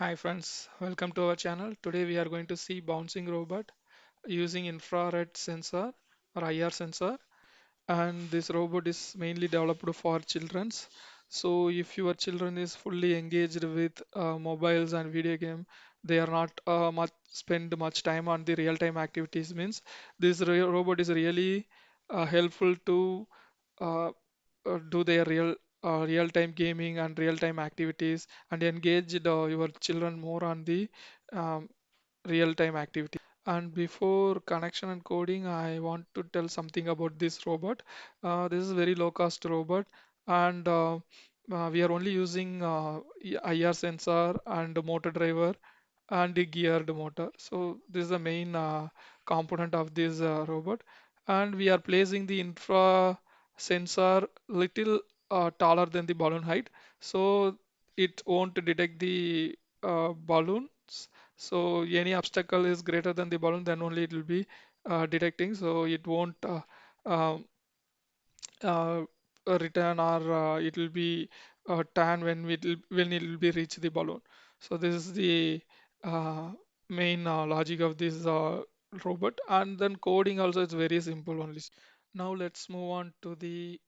Hi friends, welcome to our channel. Today we are going to see bouncing robot using infrared sensor or IR sensor, and this robot is mainly developed for children's. So if your children is fully engaged with mobiles and video game, they are not much spend much time on the real time activities, means this robot is really helpful to uh, do their real time gaming and real time activities and engage your children more on the um, real time activities. And before connection and coding, I want to tell something about this robot. This is a very low cost robot, and we are only using IR sensor and motor driver and the geared motor. So this is the main component of this robot, and we are placing the infra sensor little taller than the balloon height, so it won't detect the balloons. So any obstacle is greater than the balloon, then only it will be detecting. So it won't um, uh, return, or it will be tan when it will be reach the balloon. So this is the uh, main logic of this robot, and then coding also is very simple only. Now let's move on to the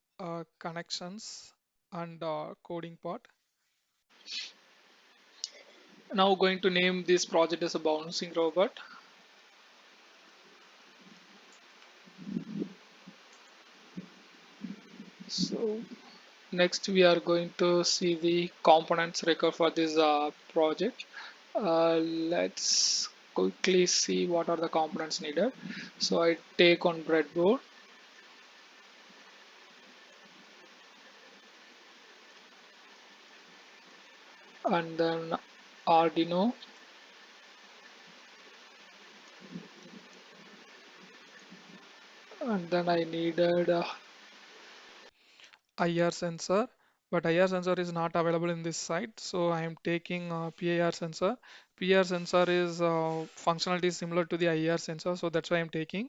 connections and coding part. Now going to name this project as a bouncing robot. So next, we are going to see the components required for this project. Let's quickly see what are the components needed. So I take on breadboard, and then Arduino, and then I needed IR sensor, but IR sensor is not available in this site, so I am taking PIR sensor. PIR sensor is functionality is similar to the IR sensor, so that's why I'm taking.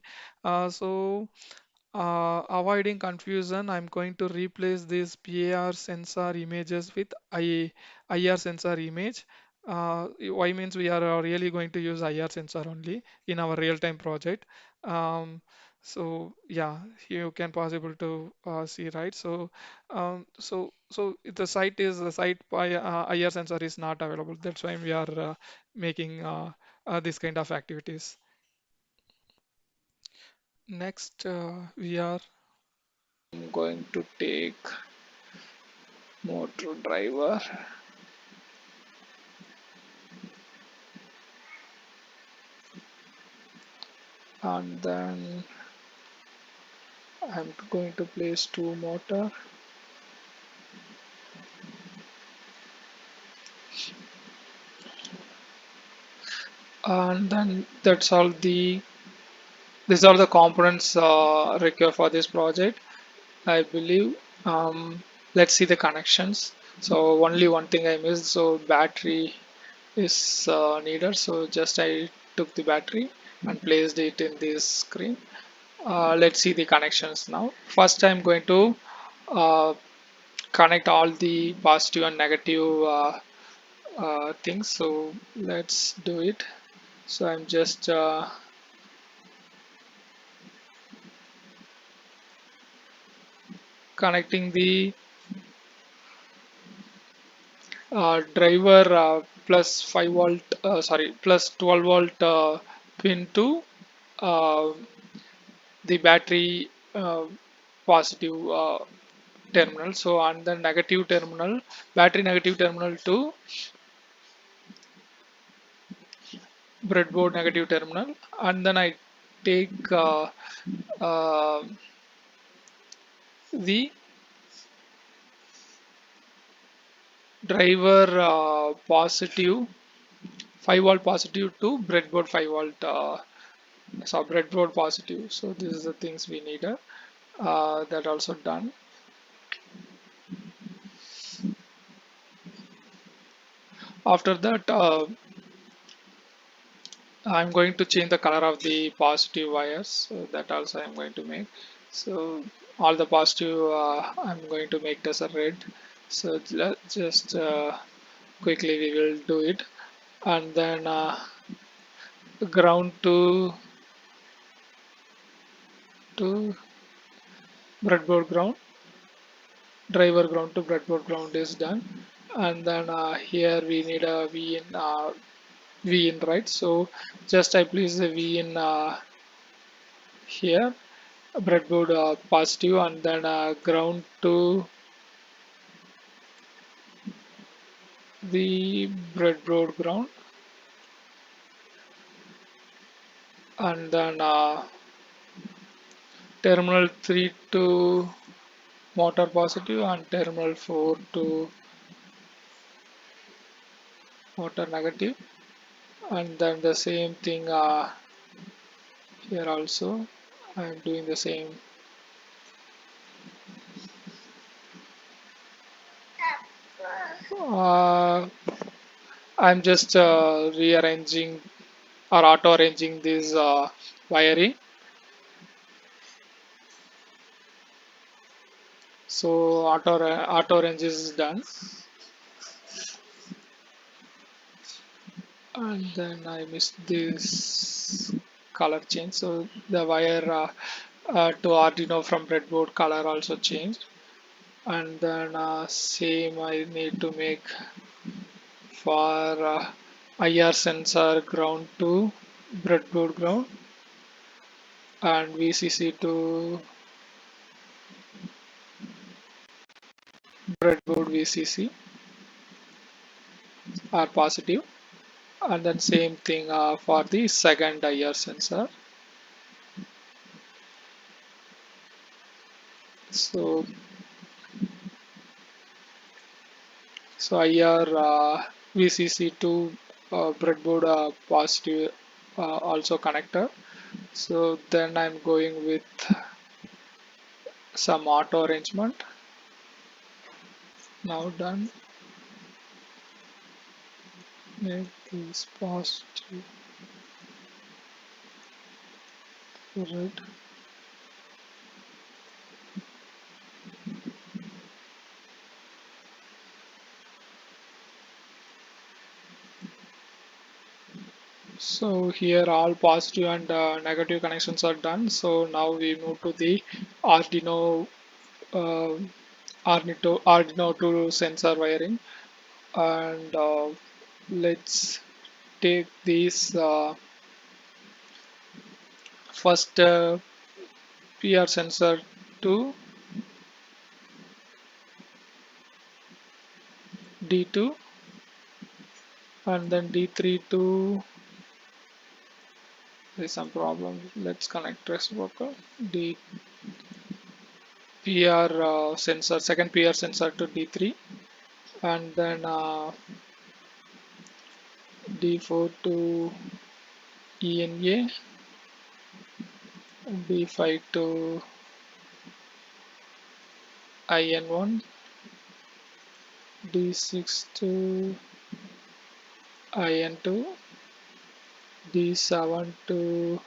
Avoiding confusion, I'm going to replace these PAR sensor images with IR sensor image. Why means we are really going to use IR sensor only in our real-time project. Um, so yeah, you can possible to see, right? So the site by IR sensor is not available. That's why we are making this kind of activities. Next, we are going to take motor driver, and then I'm going to place two motor, and then that's all the these are the components required for this project, I believe. Let's see the connections. So only one thing I missed, so battery is needed, so just I took the battery and placed it in this screen. Let's see the connections now. First, I'm going to uh, connect all the positive and negative things. So let's do it. So I'm just connecting the driver plus 5 volt, sorry, plus 12 volt pin to uh, the battery positive terminal. So on the negative terminal, battery negative terminal to breadboard negative terminal, and then I take uh, the driver positive 5 volt positive to breadboard 5 volt, so breadboard positive. So this is the things we needed. That also done. After that, I'm going to change the color of the positive wires. So that also I'm going to make. So all the positive I'm going to make it as a red. So just quickly we will do it. and then ground to breadboard ground, driver ground to breadboard ground is done. And then here we need a V in, right? So just I place the V in here, breadboard positive, and then ground to the breadboard ground, and then terminal 3 to motor positive and terminal 4 to motor negative. And then the same thing here also I'm doing the same. uh, I'm just rearranging or auto arranging this wiring. So auto range is done, and then I missed this color change. So the wire to Arduino from breadboard color also changed, and then same I need to make for IR sensor ground to breadboard ground and VCC to breadboard VCC are positive. And then same thing for the second IR sensor. So IR VCC to breadboard positive also connector. So then I'm going with some auto arrangement. Now done. Make this positive red. So here all positive and negative connections are done. So now we move to the Arduino uh, Arduino to sensor wiring, and let's take this first PR sensor to D2, and then D3 to, there's some problem. Let's connect reciprocal. D PR sensor, second PR sensor to D3, and then D4 to ENA, D5 to IN1, D6 to IN2, D7 to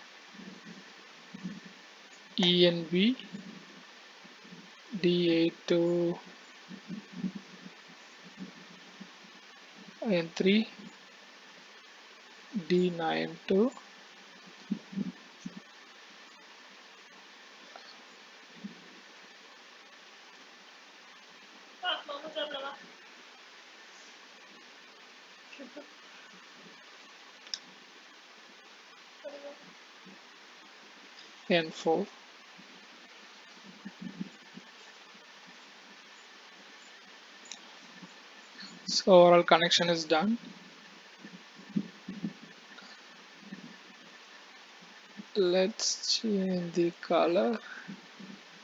ENB, D8 to IN3, D9 to N4. So overall connection is done. Let's change the color.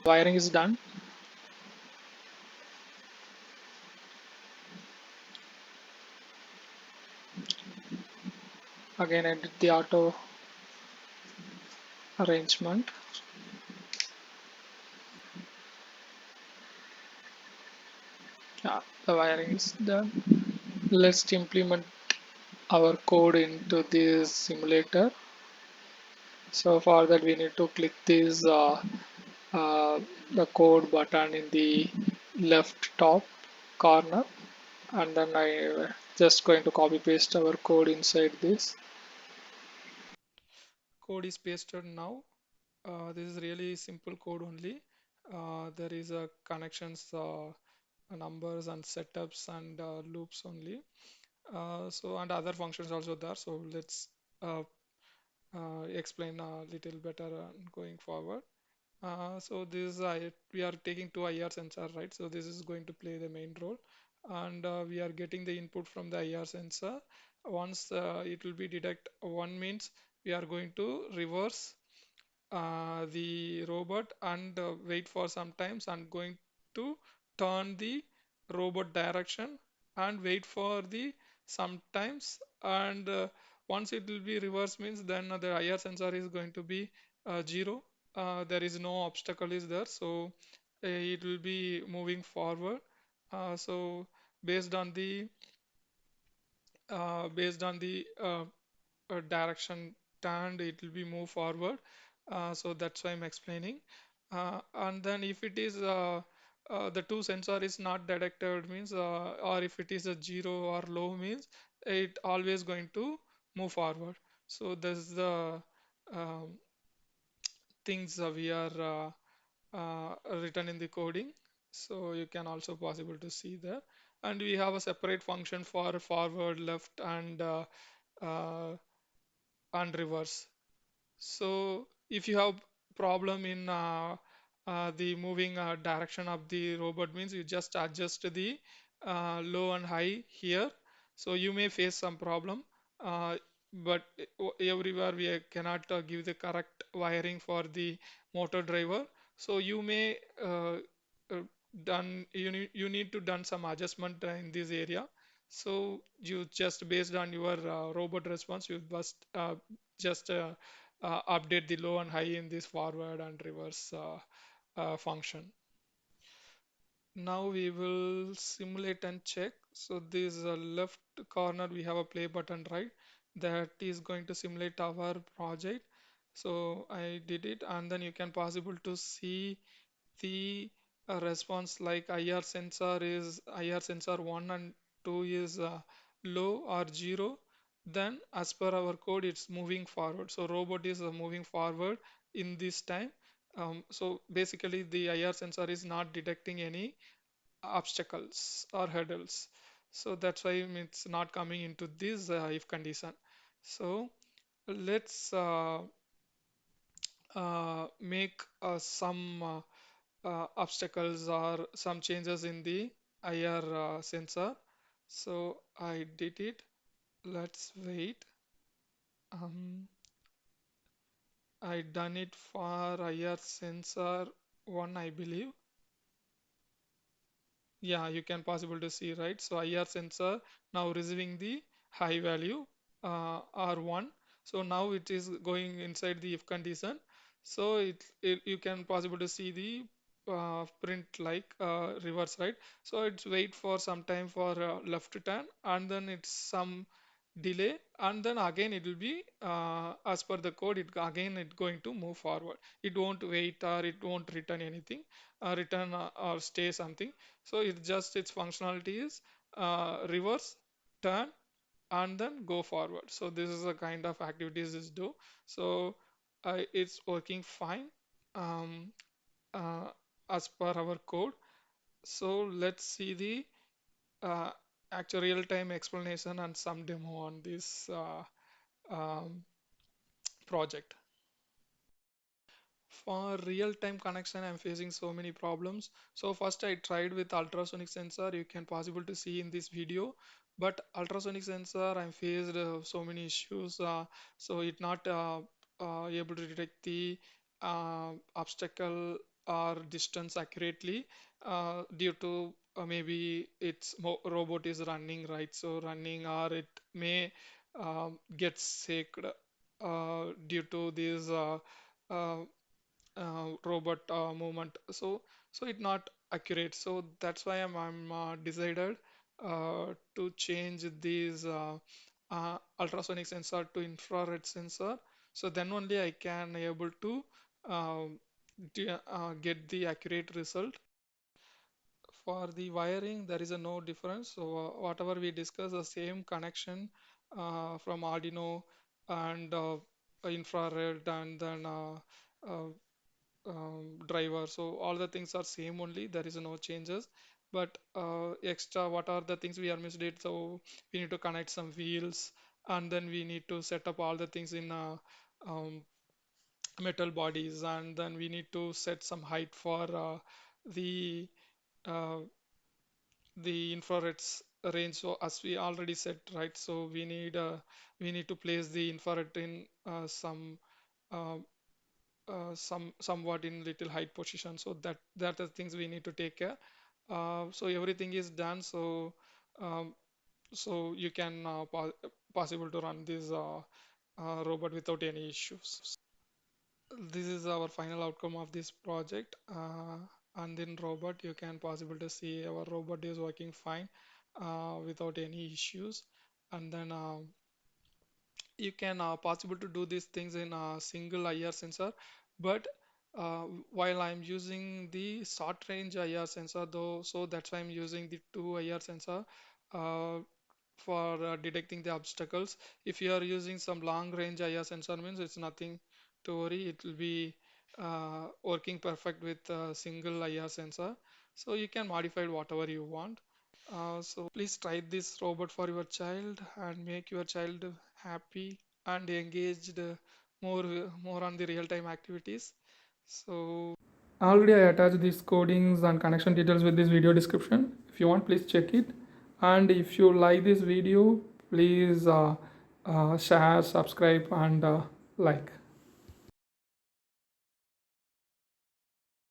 Wiring is done. Again, I did the auto arrangement. Yeah, the wiring is done. Let's implement our code into this simulator. So for that, we need to click this the code button in the left top corner, and then I just going to copy paste our code inside this. Code is pasted now. This is really simple code only. There is a connections, numbers and setups and loops only. So and other functions also there. So let's uh, explain a little better going forward. So this is we are taking two IR sensor, right? So this is going to play the main role, and we are getting the input from the IR sensor. Once it will be detect one means we are going to reverse the robot and wait for some times and going to turn the robot direction and wait for the sometimes and once it will be reverse means then the IR sensor is going to be 0. There is no obstacle is there, so it will be moving forward. So based on the direction turned, it will be move forward. So that's why I'm explaining. And then if it is the two sensor is not detected means, or if it is a zero or low means, it always going to move forward. So this is the um, things we are written in the coding. So you can also possible to see there. And we have a separate function for forward, left, uh, and reverse. So if you have problem in the moving direction of the robot means you just adjust the low and high here. So you may face some problem, uh, but everywhere we cannot give the correct wiring for the motor driver. So you may uh, you need to done some adjustment in this area. So you just based on your robot response, you must just update the low and high in this forward and reverse function. Now we will simulate and check. So this left corner we have a play button, right? That is going to simulate our project. So I did it, and then you can possible to see the response like IR sensor 1 and 2 is low or 0. Then as per our code it's moving forward, so robot is moving forward in this time. So basically the IR sensor is not detecting any obstacles or hurdles, so that's why it's not coming into this if condition. So let's make some obstacles or some changes in the IR sensor. So I did it. Let's wait. Um, I done it for IR sensor 1, I believe. Yeah, you can possible to see, right? So IR sensor now receiving the high value R1. So now it is going inside the if condition. So it you can possible to see the print like reverse, right? So it's wait for some time for left turn and then it's some delay and then again it will be as per the code it again it going to move forward. It won't wait or it won't return anything, return or stay something. So it just its functionality is reverse, turn, and then go forward. So this is the kind of activities it do. So it's working fine um, uh, as per our code. So let's see the uh, actual real-time explanation and some demo on this um, project. For real-time connection, I'm facing so many problems. So first I tried with ultrasonic sensor. You can possible to see in this video. But ultrasonic sensor, I'm faced so many issues. So it not able to detect the obstacle or distance accurately due to maybe its robot is running, right? So running or it may get sick due to this uh, robot movement. So it not accurate. So that's why I'm decided to change these ultrasonic sensor to infrared sensor. So then only I can able to um, get the accurate result. For the wiring, there is a no difference. So whatever we discuss, the same connection from Arduino and infrared and then uh, driver. So all the things are same only. There is no changes. But extra, what are the things we are missed it? So we need to connect some wheels, and then we need to set up all the things in um, metal bodies, and then we need to set some height for the uh, the infrared range. So as we already said, right? So we need to place the infrared in uh, somewhat in little height position. So that are things we need to take care. So everything is done. So um, so you can possible to run this robot without any issues. This is our final outcome of this project. And in robot, you can possible to see our robot is working fine without any issues. And then you can possible to do these things in a single IR sensor, but while I'm using the short range IR sensor though, so that's why I'm using the two IR sensor uh, for detecting the obstacles. If you are using some long range IR sensor means it's nothing to worry. It will be working perfect with a single IR sensor. So you can modify it whatever you want. So please try this robot for your child and make your child happy and engaged more on the real-time activities. So already I attached these codings and connection details with this video description. If you want, please check it. And if you like this video, please share, subscribe, and like.